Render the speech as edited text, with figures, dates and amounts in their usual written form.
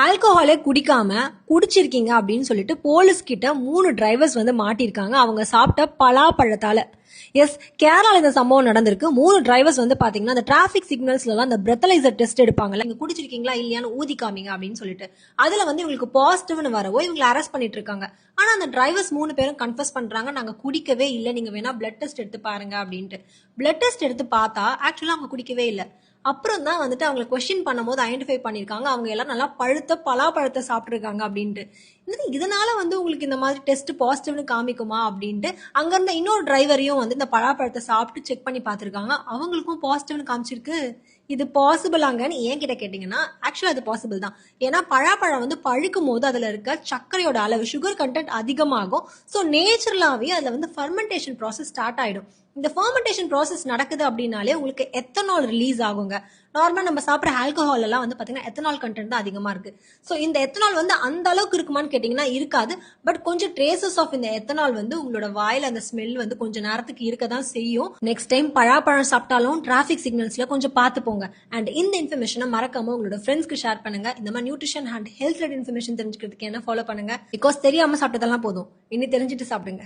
ஆல்கஹாலே குடிக்காம குடிச்சிருக்கீங்க அப்படின்னு சொல்லிட்டு போலீஸ் கிட்ட 3 டிரைவர்ஸ் வந்து மாட்டிருக்காங்க அவங்க சாப்பிட்ட பலாப்பழத்தால. எஸ், கேரளால இந்த சம்பவம் நடந்திருக்கு. 3 டிரைவர்ஸ் வந்து பாத்தீங்கன்னா அந்த டிராபிக் சிக்னல்ஸ்ல எல்லாம் அந்த பிரெத்தலைசர் டெஸ்ட் எடுப்பாங்கல்ல, நீங்க குடிச்சிருக்கீங்களா இல்லையான்னு ஊதி காமிங்க அப்படின்னு சொல்லிட்டு அதுல வந்து இவங்களுக்கு பாசிட்டிவ்னு வரவோ இவங்களை அரெஸ்ட் பண்ணிட்டு இருக்காங்க. ஆனா அந்த டிரைவர்ஸ் 3 பேரும் கன்ஃபஸ் பண்றாங்க, நாங்க குடிக்கவே இல்லை, நீங்க வேணா பிளட் டெஸ்ட் எடுத்து பாருங்க அப்படின்ட்டு. பிளட் டெஸ்ட் எடுத்து பார்த்தா ஆக்சுவலா அவங்க குடிக்கவே இல்லை. அப்புறம் தான் வந்துட்டு அவங்களை கொஸ்டின் பண்ணும்போது ஐடென்டிஃபை பண்ணிருக்காங்க அவங்க எல்லாம் நல்லா பழுத்த பலாப்பழத்தை சாப்பிட்டுருக்காங்க அப்படின்ட்டு. இதனால வந்து உங்களுக்கு இந்த மாதிரி டெஸ்ட் பாசிட்டிவ்னு காமிக்குமா அப்படின்ட்டு அங்க இருந்த இன்னொரு டிரைவரையும் வந்து இந்த பலாப்பழத்தை சாப்பிட்டு செக் பண்ணி பார்த்திருக்காங்க, அவங்களுக்கும் பாசிட்டிவ்னு காமிச்சிருக்கு. இது பாசிபிளாங்கன்னு ஏன் கிட்ட கேட்டீங்கன்னா ஆக்சுவலா அது பாசிபிள் தான். ஏன்னா பழாப்பழம் வந்து பழுக்கும் போது அதுல இருக்க சர்க்கரையோட அளவு சுகர் கண்டென்ட் அதிகமாகும். ஸோ நேச்சுரலாவே அதுல வந்து ஃபர்மெண்டேஷன் ப்ராசஸ் ஸ்டார்ட் ஆயிடும். இந்த ஃபர்மெண்டேஷன் ப்ராசஸ் நடக்குது அப்படின்னாலே உங்களுக்கு எத்தனால் ரிலீஸ் ஆகுங்க. நார்மலா நம்ம சாப்பிட்ற ஆல்கஹால் எல்லாம் வந்து பாத்தீங்கன்னா எத்தனால் கண்டென்ட் தான் அதிகமா இருக்கு. ஸோ இந்த எத்தனால் வந்து அந்த அளவுக்கு இருக்குமான்னு கேட்டீங்கன்னா இருக்காது. பட் கொஞ்சம் ட்ரேசஸ் ஆஃப் இந்த எத்தனால் வந்து உங்களோட வாயில அந்த ஸ்மெல் வந்து கொஞ்ச நேரத்துக்கு இருக்க தான் செய்யும். நெக்ஸ்ட் டைம் பழாப்பழம் சாப்பிட்டாலும் டிராபிக் சிக்னல்ஸ்ல கொஞ்சம் பார்த்து போங்க. அண்ட் இந்த இன்ஃபர்மேஷனை மறக்காம உங்களோட ஃப்ரெண்ட்ஸ்க்கு ஷேர் பண்ணுங்க. இந்த மாதிரி nutrition and health related information தெரிஞ்சுக்கிறதுக்கு என்ன ஃபாலோ பண்ணுங்க. பிகாஸ் தெரியாம சாப்பிட்டதெல்லாம் போதும், இனி தெரிஞ்சுட்டு சாப்பிடுங்க.